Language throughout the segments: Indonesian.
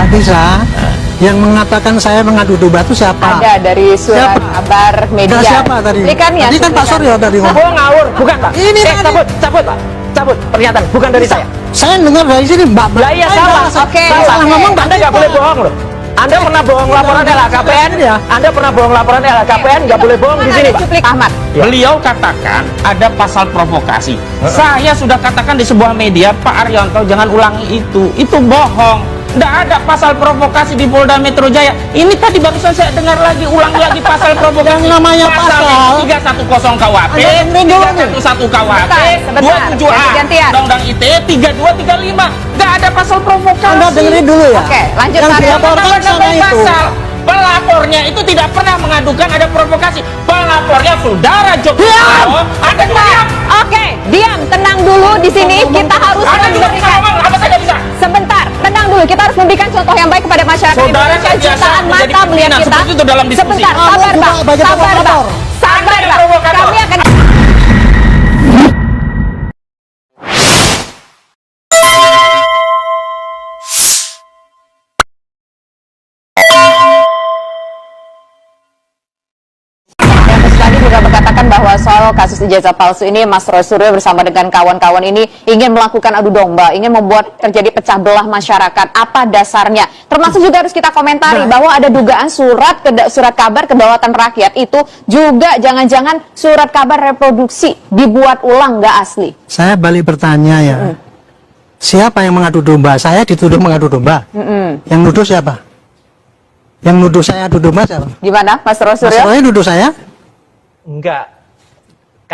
Mbak Tisa, yang mengatakan saya mengadu domba itu siapa? Ada dari surat kabar media. Nah, siapa tadi? Tadi kan Pak Suryo tadi ngomong. Bohong ngawur, bukan Pak. Ini cabut Pak, cabut pernyataan, bukan dari saya. Saya dengar dari sini Mbak. Lah iya salah. Oke. Salah ngomong, Mbak Anda nggak boleh bohong loh. Anda pernah bohong laporan LHKPN ya? Anda pernah bohong laporan LHKPN, nggak boleh bohong di sini Pak. Cuplik Ahmad. Beliau katakan ada pasal provokasi. Saya sudah katakan di sebuah media, Pak Arianto jangan ulangi itu bohong. Tidak ada pasal provokasi di Polda Metro Jaya. Ini tadi barusan saya dengar lagi, ulang lagi pasal provokasi. Namanya pasal 310 KUHP, 311 KUHP, 27A Undang-Undang ITE, 3235. Nggak ada pasal provokasi. Anda dengerin dulu ya. Oke, lanjut Yang Pak. dilaporkan sana itu. Pasal pelapornya itu tidak pernah mengadukan ada provokasi. Pelapornya saudara Jokowi. Anda diam. Oke, diam, tenang dulu di sini. Kita harus Anda juga bisa memberikan. ngomong, apa saja bisa. Sebentar, tenang dulu. Kita harus memberikan contoh yang baik kepada masyarakat Saudara Indonesia. kan biasa Jutaan menjadi mata melihat pimpinan, kita. seperti itu dalam diskusi. Sebentar, sabar Bang. Sabar Bang. Sabar Bang. Kami akan tadi juga berkatakan bahwa soal kasus ijazah palsu ini Mas Roy Suryo bersama dengan kawan-kawan ini ingin melakukan adu domba, ingin membuat terjadi pecah belah masyarakat. Apa dasarnya? Termasuk juga harus kita komentari bahwa ada dugaan surat kabar kedaulatan rakyat itu juga jangan-jangan surat kabar reproduksi dibuat ulang, nggak asli. Saya balik bertanya ya. Siapa yang mengadu domba? Saya dituduh mengadu domba. Yang nuduh siapa? Yang nuduh saya adu domba siapa? Gimana Mas Roy Mas Suryo? Roy nuduh saya? Enggak.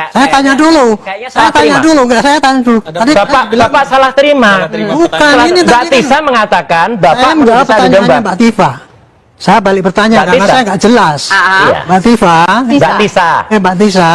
Saya tanya dulu. Kayaknya Saya tanya dulu, enggak saya tanya dulu. Tadi Bapak salah terima. bukan ini Mbak tadi Tisa mengatakan Bapak saya menjawab bisa adu domba. pertanyaannya Mbak Tifa. Saya balik bertanya Mbak karena Tisa. saya nggak jelas. Iya. Mbak Tifa, Mbak Tisa. Mbak Tisa,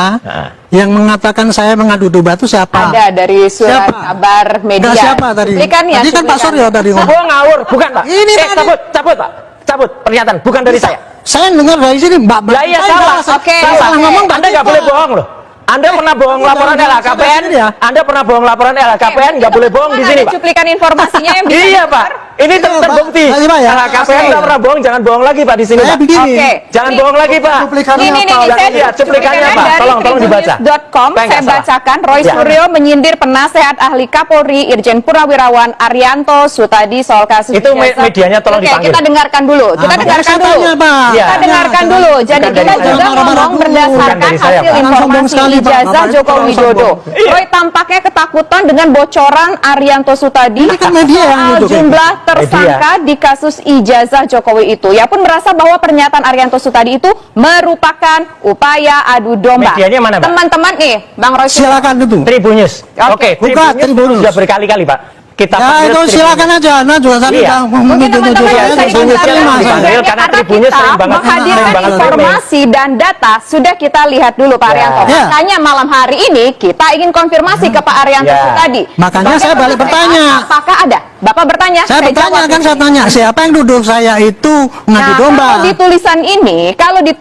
yang mengatakan saya mengadu domba itu siapa? Ada dari surat Siapa? kabar media. Enggak, siapa tadi? Cuplikannya, Tadi kan Pak cuplikan. Suryo tadi ngomong. Bohong ngawur, bukan Pak. Ini tadi. cabut Pak. Cabut pernyataan, bukan dari saya. Saya dengar dari sini Mbak. Lah iya Saya salah. nggak- Oke, saya salah oke. ngomong Mbak Anda nggak Tifa. boleh bohong loh. Anda pernah bohong laporan LHKPN? Anda pernah bohong laporan LHKPN? Nggak boleh bohong di sini, Ada Pak. cuplikan informasinya yang bisa Iya, Pak. Ini terbukti. Pak Tifa ya. LHKPN nggak pernah bohong, jangan bohong lagi, Pak, di sini, Saya Pak. begini. Oke. Jangan bohong lagi, Pak. Cuplikannya Ini apa? saya Iya, cuplikannya apa? dari Tolong dibaca. tribunnews.com Supaya saya nggak salah. bacakan. Roy Ya. Suryo menyindir penasehat ahli Kapolri Irjen Purnawirawan Arianto Sutadi soal kasus Itu ijazah. medianya tolong Oke, dipanggil. kita dengarkan dulu. Kita makanya dengarkan saya dulu. tanya, Pak. Iya. Kita dengarkan dulu. Jadi Bukan kita dari juga saya. ngomong Bukan berdasarkan dari saya, hasil Pak. Jangan sombong informasi sekali, Pak. ijazah Bapak itu Joko orang Widodo. sombong. Roy tampaknya ketakutan dengan bocoran Arianto Sutadi Ini kan media yang soal nuduh, jumlah tersangka di kasus ijazah Jokowi itu. Ia pun merasa bahwa pernyataan Arianto Sutadi itu merupakan upaya adu domba. Medianya mana, Pak? Teman-teman nih, Bang Roy. Silakan itu. Tribunnews. Oke. Bukan, Tribunnews. Sudah berkali-kali, Pak. Kita Ya panggil itu Tribunnews. silakan aja. Nah juga tadi Iya. Mungkin teman-teman Iya, bisa Tribunnews dikontak yang langsung dipanggil saja, karena Tribunnews kita sering banget menghadirkan streaming. informasi dan data sudah kita lihat dulu Pak Ya. Arianto. Ya. Makanya malam hari ini kita ingin konfirmasi ke Pak Arianto Ya. Sutadi. Makanya saya balik bertanya. Apakah ada? Bapak bertanya. Saya bertanya jawab kan di saya sini. tanya siapa yang nuduh saya itu ngadu domba? Kalau di tulisan ini, Kan itu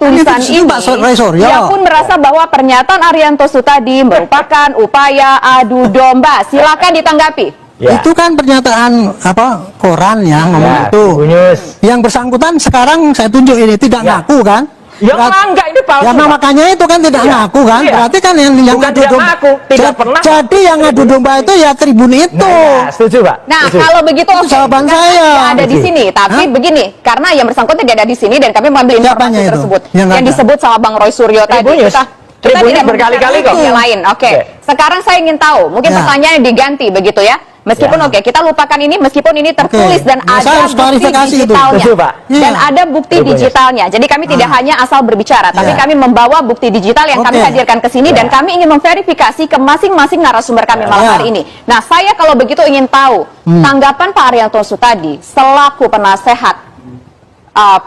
Pak Roy Suryo. dia pun merasa bahwa pernyataan Arianto Sutadi merupakan upaya adu domba. Silakan ditanggapi. Ya. Itu kan pernyataan apa koran ya ngomong Ya, itu. Tribunnews. Yang bersangkutan sekarang saya tunjuk ini tidak Ya. ngaku kan? Ya enggak, ini palsu. Ya Pak. makanya itu kan tidak Iya. ngaku kan? Iya. Berarti kan yang Bukan ngadu tidak domba. ngaku, tidak pernah. Jadi yang ngadu domba itu ya tribun itu. Nah, ya, setuju, Pak. Nah, Setuju. kalau begitu Itu oke, jawaban karena saya. tidak ada di Oke. sini, tapi Hah? begini, karena yang bersangkutan tidak ada di sini dan kami mengambil Siapanya informasi itu? tersebut Yang yang ada? disebut sama Bang Roy Suryo tadi. Tribunnews. Kita Tribunnews tidak berkali-kali membicarakan kok. yang lain. Oke. Oke. Sekarang saya ingin tahu, mungkin Ya. pertanyaannya diganti begitu ya. Meskipun Ya. oke, kita lupakan ini meskipun ini tertulis dan Ya, ada saya harus bukti klarifikasi itu. digitalnya. Setuju, Pak. Dan Iya. ada bukti Tribunnews. digitalnya. Jadi kami tidak hanya asal berbicara, tapi Ya. kami membawa bukti digital yang kami Oke. hadirkan ke sini dan kami ingin memverifikasi ke masing-masing narasumber kami malam Ya. hari ini. Nah, saya kalau begitu ingin tahu tanggapan Pak Arianto Sutadi selaku penasehat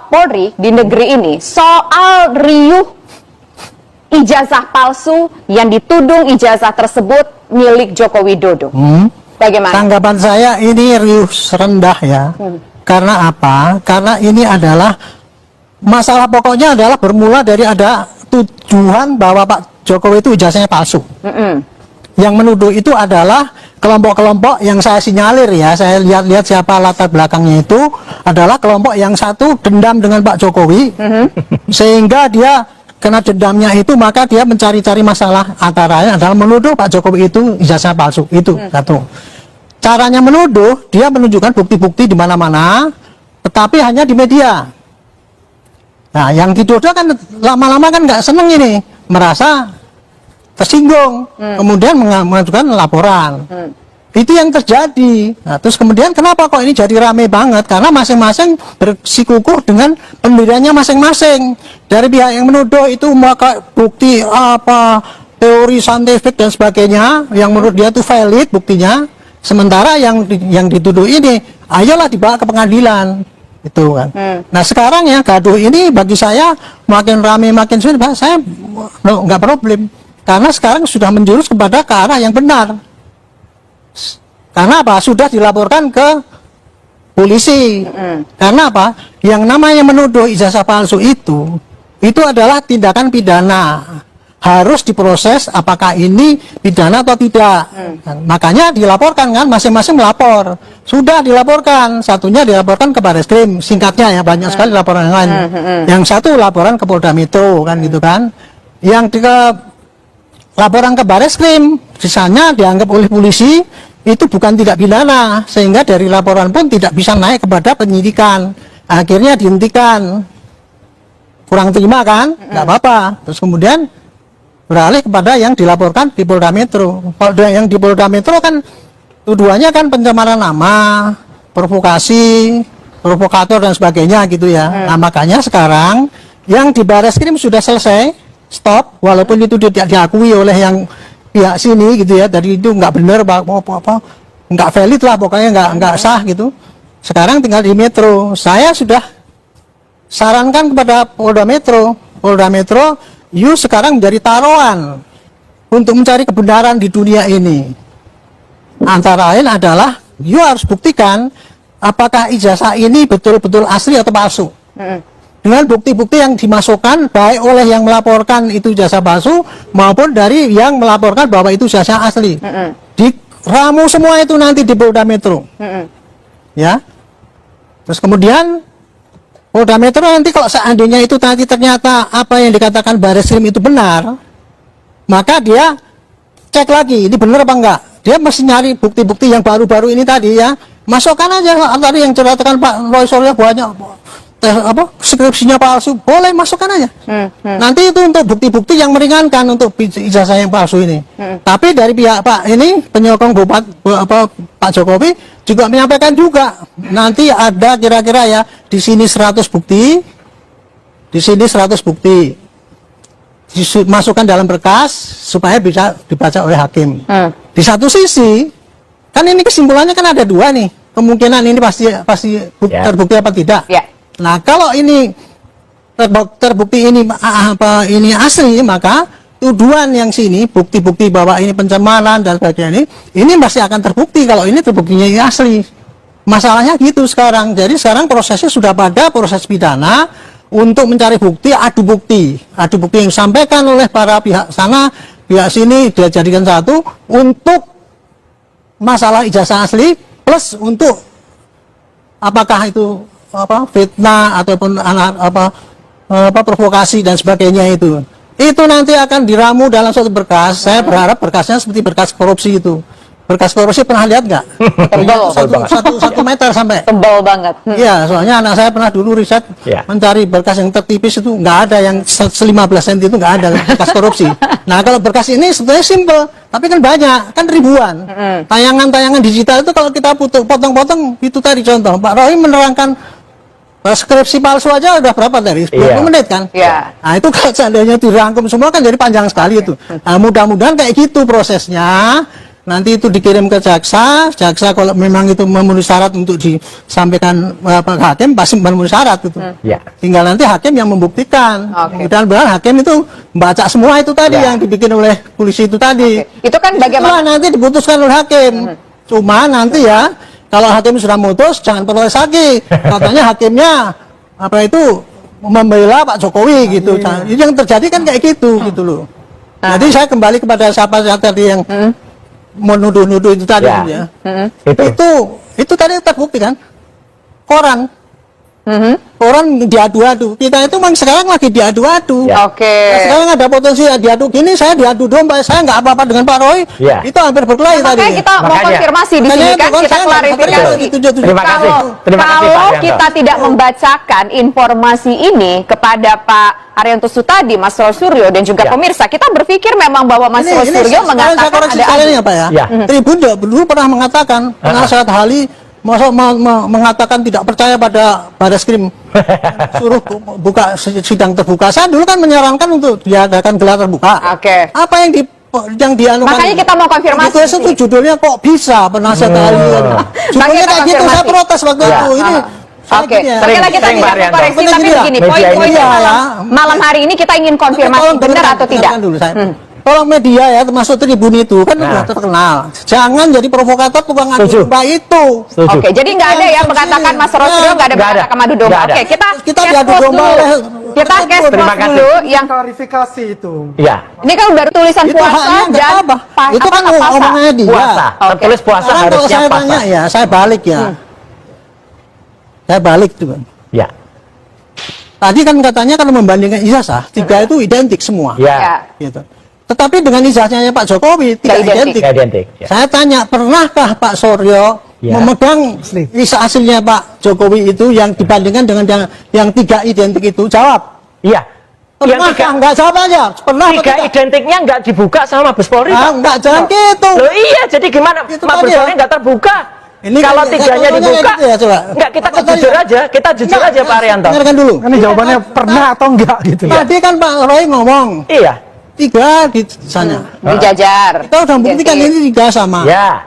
Polri di negeri ini soal riuh ijazah palsu yang dituding ijazah tersebut milik Joko Widodo. Bagaimana? Tanggapan saya ini riuh rendah ya. Karena apa? Karena ini adalah masalah pokoknya adalah bermula dari ada tujuan bahwa Pak Jokowi itu ijazahnya palsu. Yang menuduh itu adalah kelompok-kelompok yang saya sinyalir ya, saya lihat-lihat siapa latar belakangnya itu adalah kelompok yang satu dendam dengan Pak Jokowi, sehingga dia kena dendamnya itu maka dia mencari-cari masalah, antaranya adalah menuduh Pak Jokowi itu ijazah palsu, itu satu. Caranya menuduh, dia menunjukkan bukti-bukti di mana-mana, tetapi hanya di media. Nah, yang dituduh kan lama-lama kan nggak seneng ini, merasa tersinggung, kemudian mengajukan laporan. Itu yang terjadi. Nah, terus kemudian kenapa kok ini jadi rame banget? Karena masing-masing bersikukuh dengan pendiriannya masing-masing. Dari pihak yang menuduh itu maka bukti apa, teori saintifik dan sebagainya, yang menurut dia itu valid buktinya. Sementara yang dituduh ini, ayolah dibawa ke pengadilan. Itu kan. Nah sekarang ya gaduh ini bagi saya makin rame makin sulit, saya nggak problem karena sekarang sudah menjurus kepada ke arah yang benar. Karena apa? Sudah dilaporkan ke polisi. Karena apa? Yang namanya menuduh ijazah palsu itu adalah tindakan pidana. Harus diproses apakah ini pidana atau tidak. Makanya dilaporkan kan, masing-masing melapor. Sudah dilaporkan, satunya dilaporkan ke Barreskrim, singkatnya ya, banyak sekali laporan yang lain. Yang satu laporan ke Polda Metro kan gitu kan. Yang laporan ke Barreskrim, sisanya dianggap oleh polisi itu bukan tidak pidana, sehingga dari laporan pun tidak bisa naik kepada penyidikan. Akhirnya dihentikan. Kurang terima kan? Nggak apa-apa. Terus kemudian beralih kepada yang dilaporkan di Polda Metro. Kalau yang di Polda Metro kan tuduhannya kan pencemaran nama, provokasi, provokator dan sebagainya gitu ya. Nah makanya sekarang yang di Barreskrim sudah selesai, stop, walaupun itu tidak diakui oleh yang pihak sini gitu ya. Dari itu nggak benar apa, nggak valid lah pokoknya, nggak sah gitu. Sekarang tinggal di Metro. Saya sudah sarankan kepada Polda Metro, you sekarang menjadi taruhan untuk mencari kebenaran di dunia ini. Antara lain adalah you harus buktikan apakah ijazah ini betul-betul asli atau palsu. Dengan bukti-bukti yang dimasukkan baik oleh yang melaporkan itu ijazah palsu maupun dari yang melaporkan bahwa itu ijazah asli. Diramu semua itu nanti di Polda Metro. Ya. Terus kemudian Polda Metro nanti kalau seandainya itu nanti ternyata apa yang dikatakan Barreskrim itu benar, maka dia cek lagi ini benar apa enggak. Dia mesti nyari bukti-bukti yang baru-baru ini tadi ya, masukkan aja tadi yang ceritakan Pak Roy Suryo banyak skripsinya palsu, boleh masukkan aja. Nanti itu untuk bukti-bukti yang meringankan untuk ijazah yang palsu ini. Tapi dari pihak Pak ini penyokong Pak Jokowi juga menyampaikan juga nanti ada kira-kira ya di sini 100 bukti, di sini 100 bukti dimasukkan dalam berkas supaya bisa dibaca oleh hakim. Di satu sisi kan ini kesimpulannya kan ada dua nih, kemungkinan ini pasti terbukti apa tidak. Nah kalau ini terbukti ini asli, maka tuduhan yang sini, bukti-bukti bahwa ini pencemaran dan sebagainya ini masih akan terbukti kalau ini terbuktinya ini asli. Masalahnya gitu sekarang. Jadi sekarang prosesnya sudah pada proses pidana untuk mencari bukti, adu bukti yang disampaikan oleh para pihak sana, pihak sini dia jadikan satu untuk masalah ijazah asli plus untuk apakah itu fitnah ataupun provokasi dan sebagainya itu nanti akan diramu dalam suatu berkas. Saya berharap berkasnya seperti berkas korupsi itu. Berkas korupsi pernah lihat nggak? Tebal. Satu meter sampai. Tebal banget. Iya, soalnya anak saya pernah dulu riset mencari berkas yang tertipis itu nggak ada, yang 15 cm itu nggak ada berkas korupsi. Nah kalau berkas ini sebetulnya simple, tapi kan banyak, kan ribuan. Tayangan-tayangan digital itu kalau kita potong-potong itu tadi contoh. Pak Roy menerangkan skripsi palsu aja udah berapa dari 20 menit kan? Nah itu kalau seandainya dirangkum semua kan jadi panjang sekali itu. Nah, mudah-mudahan kayak gitu prosesnya. Nanti itu dikirim ke jaksa kalau memang itu memenuhi syarat untuk disampaikan ke hakim pasti memenuhi syarat itu. Tinggal nanti hakim yang membuktikan. Mudah-mudahan hakim itu baca semua itu tadi yang dibikin oleh polisi itu tadi. Itu kan bagaimana nanti diputuskan oleh hakim. Cuma nanti ya kalau hakim sudah mutus jangan protes lagi. Katanya hakimnya membela Pak Jokowi gitu. Ini yang terjadi kan kayak gitu gitu loh. Jadi saya kembali kepada siapa tadi yang menuduh-nuduh itu tadi Ya. ya. Itu. Itu tadi terbukti kan? Koran. Koran diadu-adu. Kita itu memang sekarang lagi diadu-adu. Ya. Oke. Nah, sekarang ada potensi diadu gini, saya diadu domba, saya nggak apa-apa dengan Pak Roy. Ya. Itu hampir berkelahi tadi. Makanya kita mau Makanya. konfirmasi di Makanya sini itu kan, kan kita saya nggak klarifikasi. setuju. Terima kasih. Terima kasih, Pak Kalau Arianto. kita tidak membacakan informasi ini kepada Pak Arianto Sutadi, Mas Roy Suryo dan juga Ya. pemirsa, kita berpikir memang bahwa Mas Roy Suryo saya mengatakan koreksi ada sekalian ya Pak ya. Ya. Tribun dulu pernah mengatakan, penasehat Hali mengatakan tidak percaya pada Bareskrim, suruh buka sidang terbuka. Saya dulu kan menyarankan untuk diadakan gelar terbuka. Oke. Apa yang dianukan? Makanya kita mau konfirmasi Itu di sini. judulnya kok bisa penasehat Hali. Judulnya kita kayak gitu, saya konfirmasi. protes waktu Ya. itu. Ini saya Oke, gini ya. oke lah kita Sering, tidak Pak Arianto. mengkoreksi, tapi Penting begini, juga. poin-poinnya Media malam, ya. malam hari ini kita ingin konfirmasi Tolong benar dengarkan, atau tidak. dengarkan dulu saya. Tolong media ya, termasuk Tribun itu kan udah terkenal. Jangan jadi provokator tukang adu Setuju. domba itu. Setuju. Oke, jadi nggak ada ya mengatakan Mas Roy Suryo nggak ada Nggak ada. mengatakan madu domba. Nggak ada. Oke, kita Kita case diadu close domba dulu. oleh Kita Tribun. case Terima close kasih. dulu yang klarifikasi itu. Iya. ini kan baru tulisan Itu puasa haknya nggak dan apa. Itu kan puasa. omongannya dia. Puasa. Oke. Tertulis puasa Sekarang kalau harusnya saya puasa. tanya ya, saya balik ya. Saya balik tuh. Ya. Tadi kan katanya kalau membandingkan ijazah, tiga itu identik semua. Ya. Gitu. Tetapi dengan ijazahnya Pak Jokowi tidak identik. identik. Nggak identik. Ya. Saya tanya, pernahkah Pak Suryo Ya. memegang ijazah aslinya Pak Jokowi itu yang dibandingkan dengan yang tiga identik itu? Jawab. Iya. Yang Pernah tiga, enggak? Jawab aja. Pernah atau tiga tidak? identiknya nggak dibuka sama Mabes Polri. Ah, Pak. enggak, jangan gitu. Loh iya, jadi gimana? Itu Mabes tadi ya. Polri nggak terbuka. Ini Kalau kan- tiganya contohnya dibuka, kayak gitu ya, coba. nggak kita Apa tadi jujur ya? aja, kita jujur Enggak, aja Pak Arianto. Dengarkan dulu. Ini jawabannya pernah atau enggak gitu. Tadi kan Pak Roy ngomong Iya. tiga di sana. Dijajar. Kita udah buktikan ini tiga sama. Ya.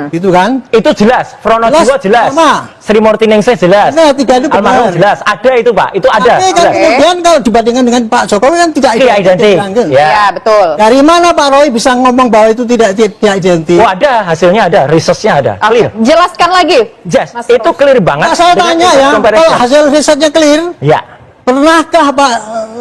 Gitu kan? Itu jelas, Pronojiwo jelas, Sama. Sri Murti Ningsih jelas, Nah, tiga itu Almarhum benar. jelas, ada itu Pak, itu ada. Tapi kan Jelas. kemudian kalau dibandingkan dengan Pak Jokowi kan tidak Iya, identik. kan? Ya. Ya, betul. Dari mana Pak Roy bisa ngomong bahwa itu tidak identik? Oh ada, hasilnya ada, researchnya ada, clear. Jelaskan lagi. Yes, Mas itu Roy. clear banget. Nah, saya dengan tanya research ya, comparison. kalau hasil risetnya clear, Ya, pernahkah Pak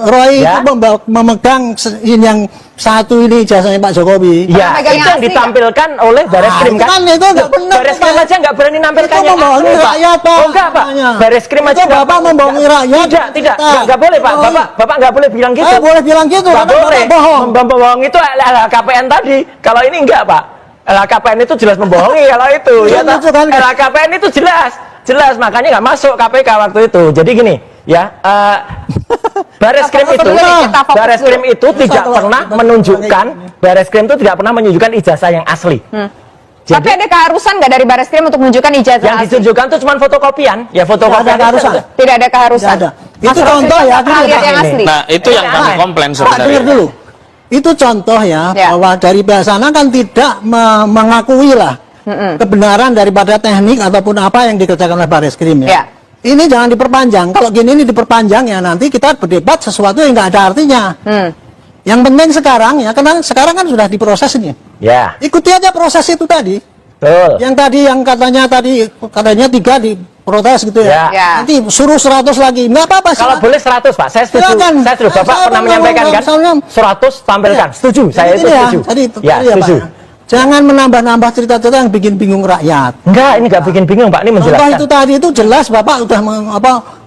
Roy Ya. itu memegang yang satu ini ijazahnya Pak Jokowi? ya, megang itu yang yang asli, ditampilkan oleh Bareskrim itu kan itu nggak benar, Bareskrim Pak. aja nggak berani nampilkan Itu yang membohongi asli, Pak. rakyat, Pak. Oh enggak Pak, Namanya. Bareskrim Itu aja nggak- Bapak membohongi rakyat. Tidak, Kita. nggak boleh Pak. Oh, Bapak nggak boleh bilang gitu. boleh bilang gitu, Nggak karena boleh. Bapak bohong. Membohong itu LHKPN tadi. Kalau ini enggak Pak. LHKPN itu jelas membohongi kalau itu. Iya, Ya, itu kan. LHKPN itu jelas makanya nggak masuk KPK waktu itu. Jadi gini, ya. Bareskrim Kita itu, fokus dulu, kita fokus Bareskrim dulu. itu tidak pernah menunjukkan, Bareskrim itu tidak pernah menunjukkan ijazah yang asli. Tapi Jadi ada keharusan nggak dari Bareskrim untuk menunjukkan ijazah yang asli? ditunjukkan itu cuma fotokopian, ya fotokopian. Tidak ada keharusan. Tidak ada keharusan. Tidak ada. Mas Itu Roy contoh Suryo ya, nggak pernah dulu, lihat Pak, yang ini. asli. Nah, itu yang kami komplain Pak, sebenarnya. dengar dulu. Itu contoh ya, Ya. bahwa dari sana kan tidak mengakui lah kebenaran daripada teknik ataupun apa yang dikerjakan oleh Bareskrim ya. Ya. Ini jangan diperpanjang. Kalau gini ini diperpanjang ya nanti kita berdebat sesuatu yang nggak ada artinya. Yang penting sekarang ya, karena sekarang kan sudah diproses ini. Ya, Ikuti aja proses itu tadi. betul. Yang tadi yang katanya tiga diprotes gitu ya. Ya. Nanti suruh 100 lagi. Nggak apa-apa sih. Kalau boleh 100 Pak, saya setuju. Silakan. Saya setuju. Bapak Saya pernah ngomong, menyampaikan kan? misalnya- 100 tampilkan. Ya. Setuju. Saya Jadi itu ya, setuju. tadi, Ya, tadi ya, Pak, setuju. ya. Jangan menambah-nambah cerita-cerita yang bikin bingung rakyat. Enggak, ini enggak bikin bingung Pak, ini Contoh menjelaskan. itu tadi itu jelas Bapak sudah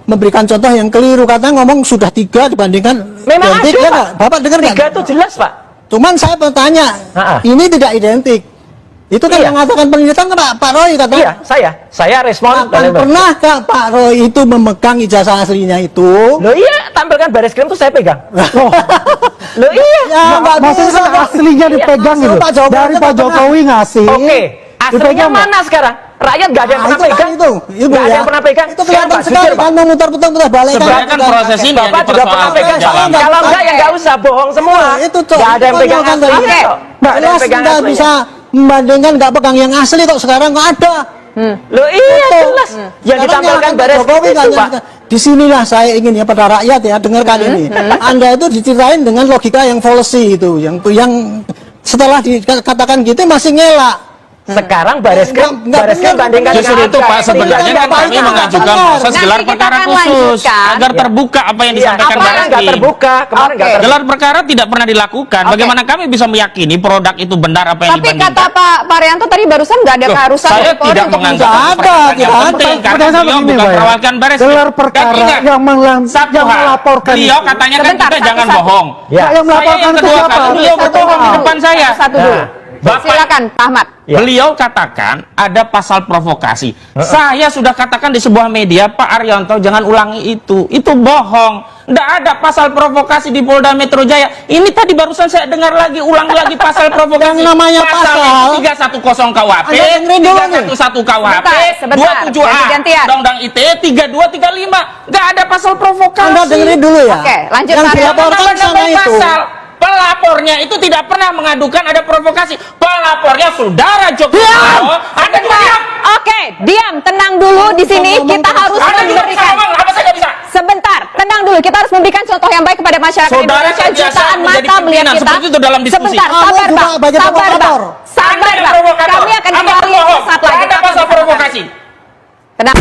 memberikan contoh yang keliru. Katanya ngomong sudah 3 dibandingkan Memang identik, ada ya Pak. nggak? Bapak dengar nggak? 3 itu jelas Pak. Cuman saya bertanya, Ha-ha. ini tidak identik. Itu kan Iya. mengatakan penelitian Pak Roy katanya. Iya, saya respon. Kapan pernahkah Pak Roy itu memegang ijazah aslinya itu? Loh iya, tampilkan Bareskrim tuh saya pegang. Loh iya. Ya, nggak Maksudnya bisa kan dong. aslinya dipegang Iya, gitu. Pak Jokowi Dari itu Pak pernah. Jokowi ngasih. Oke, aslinya dipegang nggak? mana sekarang? Rakyat nggak ada yang Nah, pernah itu kan pegang. itu Nggak ada yang pernah pegang. Itu Sekarang kelihatan Pak, sekali jujur Pak. kan memutar-putar balik Sebenarnya kan proses ini yang Bapak juga pernah dipersoalkan pegang. dalam. Kalau enggak ya enggak usah bohong semua. Nah, itu Cok. Nggak ada yang Itu pegang kan asli. tadi. Nggak ada yang Jelas pegang nggak aslinya. bisa membandingkan nggak pegang yang asli kok sekarang kok ada. Loh iya Itu. jelas. Yang Sekarang ditampilkan Pak Bareskrim Jokowi itu kan Pak. disinilah saya ingin ya pada rakyat ya dengarkan ini. Anda itu diceritain dengan logika yang fallacy itu, yang setelah dikatakan gitu masih ngelak. Sekarang Bareskrim Nggak benar. bandingkan Justru dengan itu Pak, sebenarnya kan kami mengajukan proses Nanti gelar kita perkara akan khusus lanjutkan. agar terbuka apa yang disampaikan kemarin nggak Bareskrim. terbuka, kemarin nggak Oke. terbuka. Gelar perkara tidak pernah dilakukan. Oke. Bagaimana kami bisa meyakini produk itu benar apa yang Tapi dibandingkan? kata Pak Rianto tadi barusan nggak ada Loh, keharusan saya dari Polri tidak untuk menganggap Nggak itu ada, perkara yang tidak ada. penting karena Pertanyaan beliau begini, bukan Pak, ya. perwakilan Bareskrim. Gelar Dan perkara ingat, yang satu hal, melaporkan beliau itu. katanya kan Sebentar, kita jangan satu-satu. bohong. Ya. Yang Saya melaporkan yang itu kedua siapa? kali beliau berbohong di depan saya. Satu dulu. Bapak- Silakan Pak Ahmad. Ya. Beliau katakan ada pasal provokasi. Saya sudah katakan di sebuah media, Pak Arianto jangan ulangi itu. Itu bohong. Tidak ada pasal provokasi di Polda Metro Jaya. Ini tadi barusan saya dengar lagi, ulang lagi pasal provokasi. Yang namanya pasal. 310 KUHP, Anda dengerin dulu nih. 311 KUHP, Sebentar, 27A, ganti-gantian. Undang-Undang ITE, 3235. Nggak ada pasal provokasi. Anda dengerin dulu ya. Oke, lanjut, Yang Pak. dilaporkan Nambah sana itu. pasal. Pelapornya itu tidak pernah mengadukan ada provokasi. Pelapornya saudara Jokowi. Anda juga diam. Oke, diam, tenang dulu di sini. Kita harus Anda juga bisa memberikan. ngomong, apa saya nggak bisa? Sebentar, tenang dulu. Kita harus memberikan contoh yang baik kepada masyarakat Saudara Indonesia. terbiasa Jutaan menjadi mata melihat pimpinan, kita. seperti itu dalam diskusi. Sebentar, Kamu sabar juga Bang. banyak Sabar Bang. provokator. Sabar Anda yang Bang. provokator. Kami akan Anda kembali pembohong. saat lagi. Ada pasal provokasi. Tenang.